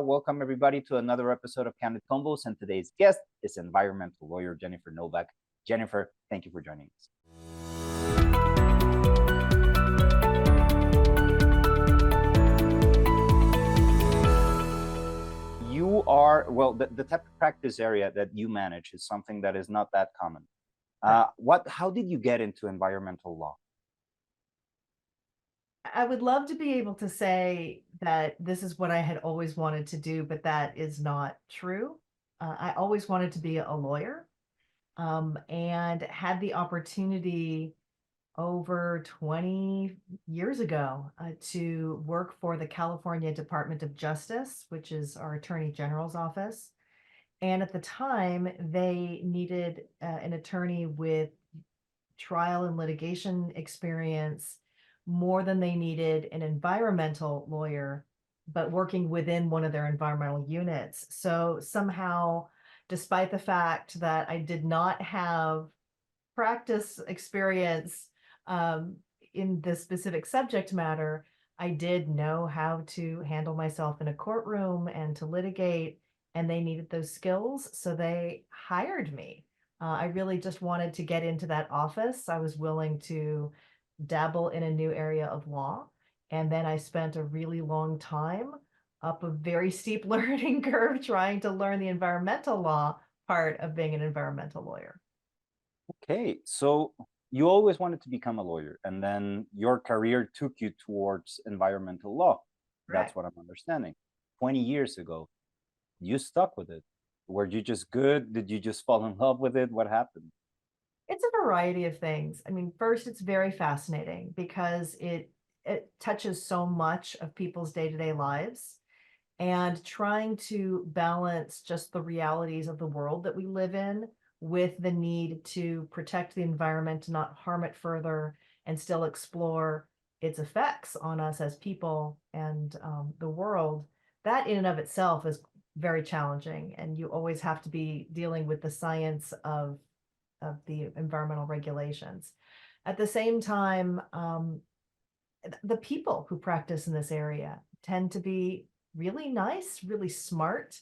Welcome everybody to another episode of Candid Convos, and today's guest is environmental lawyer Jennifer Novak. Jennifer, thank you for joining us. You are, well, the type of practice area that you manage is something that is not that common. How did you get into environmental law? I would love to be able to say that this is what I had always wanted to do, but that is not true. I always wanted to be a lawyer, and had the opportunity over 20 years ago to work for the California Department of Justice, which is our Attorney General's office. And at the time, they needed an attorney with trial and litigation experience more than they needed an environmental lawyer, but working within one of their environmental units. So somehow, despite the fact that I did not have practice experience in this specific subject matter, I did know how to handle myself in a courtroom and to litigate, and they needed those skills, so they hired me. I really just wanted to get into that office. I was willing to dabble in a new area of law, and then I spent a really long time up a very steep learning curve trying to learn the environmental law part of being an environmental lawyer. Okay, so you always wanted to become a lawyer, and then your career took you towards environmental law. That's Correct. what I'm understanding. 20 years ago, you stuck with it. Were you just good? Did you just fall in love with it? What happened? It's a variety of things. I mean, first, it's very fascinating because it touches so much of people's day-to-day lives, and trying to balance just the realities of the world that we live in with the need to protect the environment, not harm it further, and still explore its effects on us as people and the world. That in and of itself is very challenging, and you always have to be dealing with the science of the environmental regulations. At the same time, the people who practice in this area tend to be really nice, really smart,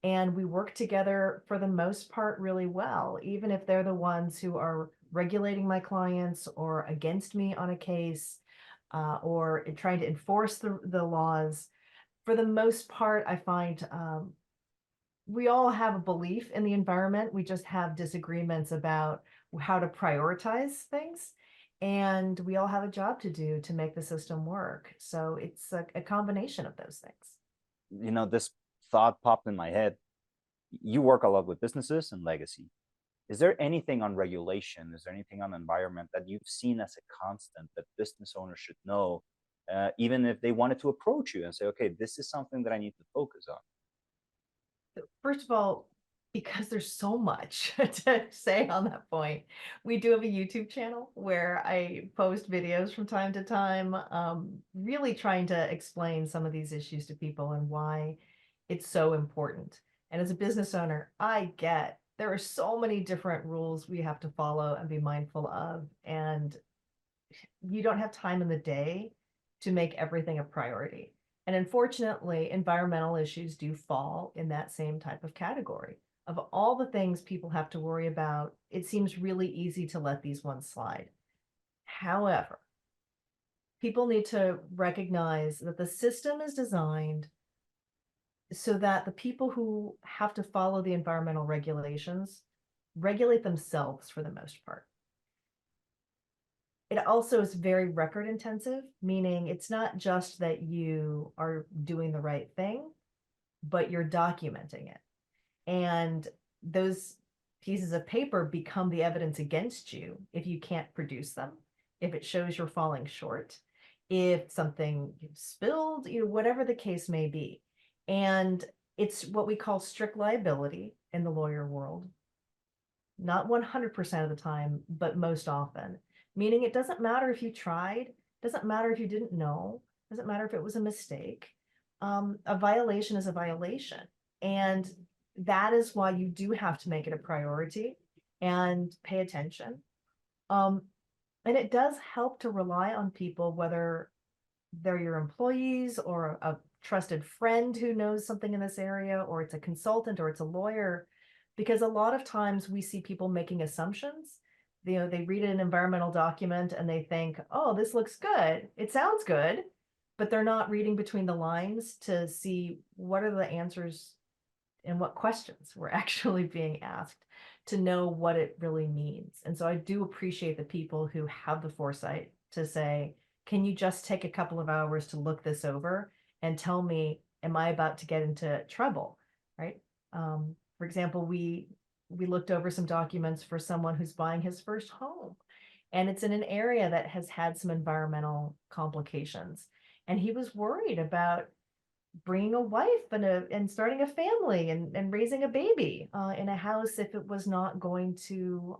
and we work together for the most part really well, even if they're the ones who are regulating my clients or against me on a case, or trying to enforce the laws. For the most part, I find we all have a belief in the environment. We just have disagreements about how to prioritize things. And we all have a job to do to make the system work. So it's a combination of those things. This thought popped in my head. You work a lot with businesses and legacy. Is there anything on regulation? Is there anything on environment that you've seen as a constant that business owners should know, even if they wanted to approach you and say, okay, this is something that I need to focus on? First of all, because there's so much to say on that point, we do have a YouTube channel where I post videos from time to time, really trying to explain some of these issues to people and why it's so important. And as a business owner, I get there are so many different rules we have to follow and be mindful of, and you don't have time in the day to make everything a priority. And unfortunately, environmental issues do fall in that same type of category. Of all the things people have to worry about, it seems really easy to let these ones slide. However, people need to recognize that the system is designed so that the people who have to follow the environmental regulations regulate themselves for the most part. It also is very record intensive, meaning it's not just that you are doing the right thing, but you're documenting it. And those pieces of paper become the evidence against you if you can't produce them, if it shows you're falling short, if something spilled, whatever the case may be. And it's what we call strict liability in the lawyer world. Not 100% of the time, but most often. Meaning it doesn't matter if you tried, doesn't matter if you didn't know, doesn't matter if it was a mistake. A violation is a violation. And that is why you do have to make it a priority and pay attention. And it does help to rely on people, whether they're your employees or a trusted friend who knows something in this area, or it's a consultant, or it's a lawyer, because a lot of times we see people making assumptions. They read an environmental document and they think, oh, this looks good. It sounds good, but they're not reading between the lines to see what are the answers and what questions were actually being asked to know what it really means. And so I do appreciate the people who have the foresight to say, can you just take a couple of hours to look this over and tell me, am I about to get into trouble? Right. For example, we looked over some documents for someone who's buying his first home, and it's in an area that has had some environmental complications. And he was worried about bringing a wife and starting a family and raising a baby in a house if it was not going to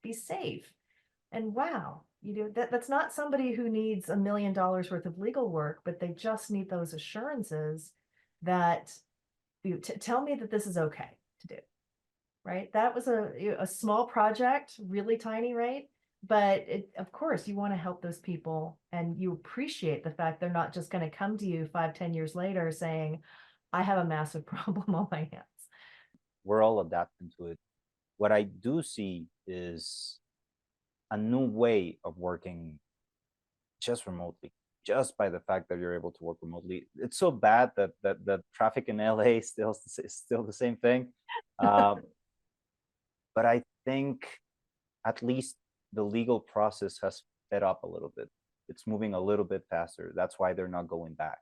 be safe. And wow, that's not somebody who needs $1 million worth of legal work, but they just need those assurances that tell me that this is okay to do. Right? That was a small project, really tiny, right? But of course, you want to help those people, and you appreciate the fact they're not just going to come to you 5, 10 years later saying, I have a massive problem on my hands. We're all adapting to it. What I do see is a new way of working just remotely, just by the fact that you're able to work remotely. It's so bad that traffic in LA is still the same thing. But I think at least the legal process has sped up a little bit. It's moving a little bit faster. That's why they're not going back.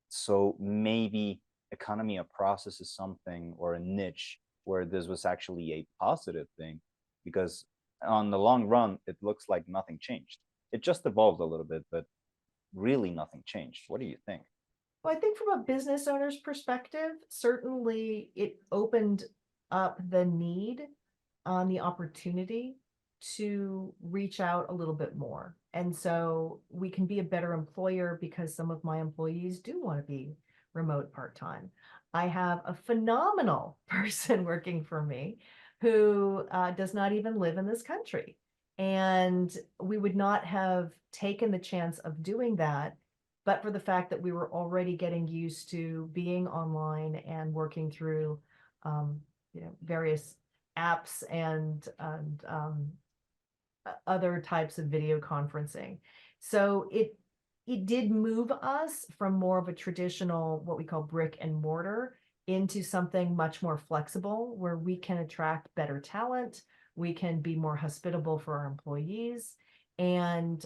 So maybe economy of process is something, or a niche where this was actually a positive thing, because on the long run, it looks like nothing changed. It just evolved a little bit, but really nothing changed. What do you think? Well, I think from a business owner's perspective, certainly it opened up the need on the opportunity to reach out a little bit more. And so we can be a better employer because some of my employees do want to be remote part-time. I have a phenomenal person working for me who does not even live in this country. And we would not have taken the chance of doing that, but for the fact that we were already getting used to being online and working through various apps and other types of video conferencing. So it did move us from more of a traditional, what we call brick and mortar, into something much more flexible, where we can attract better talent, we can be more hospitable for our employees, and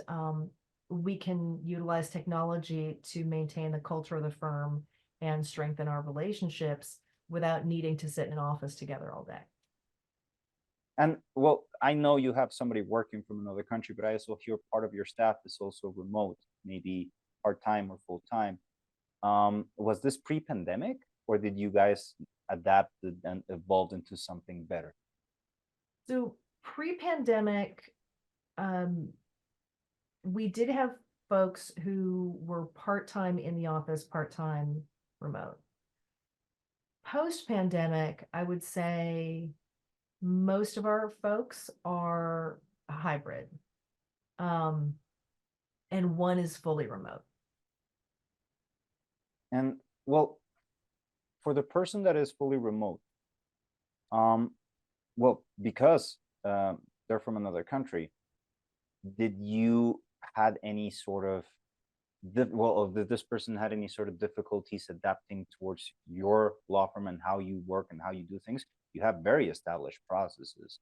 we can utilize technology to maintain the culture of the firm and strengthen our relationships without needing to sit in an office together all day. And well, I know you have somebody working from another country, but I also hear part of your staff is also remote, maybe part-time or full-time. Was this pre-pandemic, or did you guys adapt and evolve into something better? So pre-pandemic, we did have folks who were part-time in the office, part-time remote. Post-pandemic, I would say most of our folks are hybrid, and one is fully remote. And well, for the person that is fully remote, well, because they're from another country, did you had any sort of did this person had any sort of difficulties adapting towards your law firm and how you work and how you do things? You have very established processes.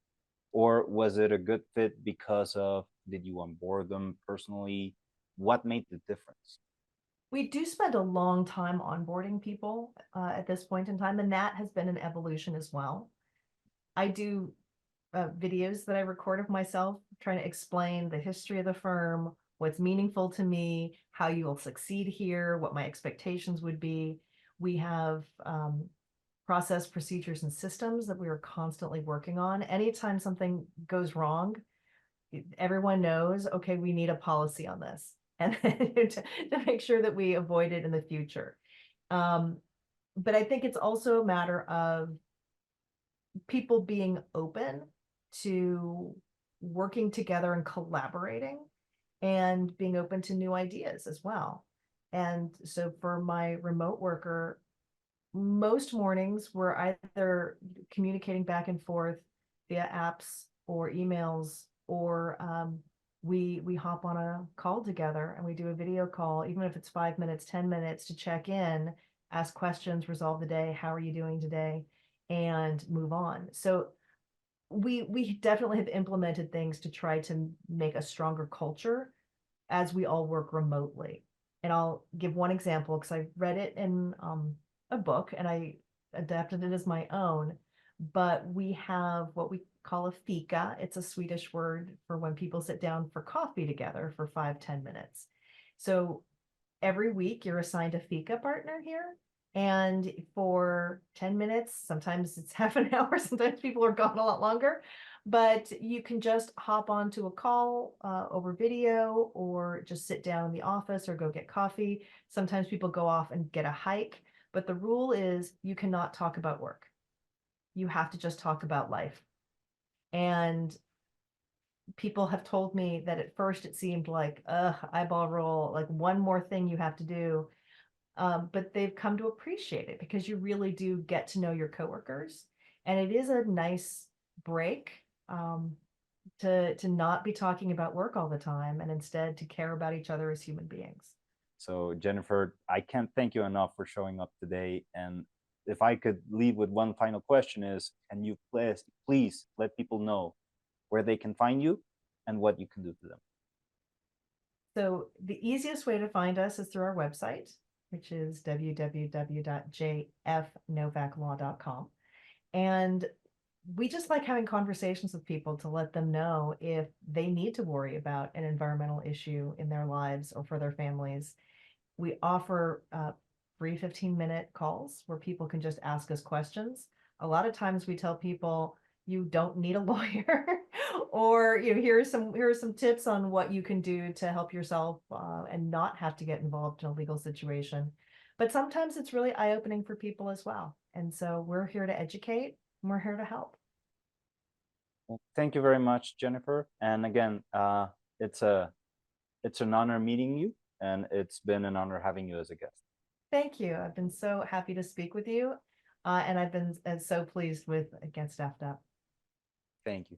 Or was it a good fit because of, did you onboard them personally? What made the difference? We do spend a long time onboarding people at this point in time, and that has been an evolution as well. I do videos that I record of myself trying to explain the history of the firm, what's meaningful to me, how you will succeed here, what my expectations would be. We have process, procedures, and systems that we are constantly working on. Anytime something goes wrong, everyone knows, okay, we need a policy on this, and to make sure that we avoid it in the future. But I think it's also a matter of people being open to working together and collaborating, and being open to new ideas as well. And so for my remote worker, most mornings we're either communicating back and forth via apps or emails, or we hop on a call together and we do a video call, even if it's 5 minutes, 10 minutes, to check in, ask questions, resolve the day, how are you doing today, and move on. So we definitely have implemented things to try to make a stronger culture as we all work remotely. And I'll give one example because I read it in a book and I adapted it as my own. But we have what we call a fika. It's a Swedish word for when people sit down for coffee together for 5-10 minutes. So every week you're assigned a fika partner here. And for 10 minutes, sometimes it's half an hour, sometimes people are gone a lot longer, but you can just hop onto a call over video, or just sit down in the office or go get coffee. Sometimes people go off and get a hike, but the rule is you cannot talk about work. You have to just talk about life. And people have told me that at first it seemed like, eyeball roll, like one more thing you have to do. But they've come to appreciate it because you really do get to know your coworkers, and it is a nice break to not be talking about work all the time, and instead to care about each other as human beings. So Jennifer, I can't thank you enough for showing up today. And if I could leave with one final question is, can you please let people know where they can find you and what you can do to them? So the easiest way to find us is through our website, which is www.jfnovaclaw.com. And we just like having conversations with people to let them know if they need to worry about an environmental issue in their lives or for their families. We offer free 15-minute calls where people can just ask us questions. A lot of times we tell people you don't need a lawyer, or here are some tips on what you can do to help yourself and not have to get involved in a legal situation. But sometimes it's really eye-opening for people as well. And so we're here to educate, and we're here to help. Well, thank you very much, Jennifer. And again, it's an honor meeting you, and it's been an honor having you as a guest. Thank you. I've been so happy to speak with you. And I've been so pleased with Get Staffed Up. Thank you.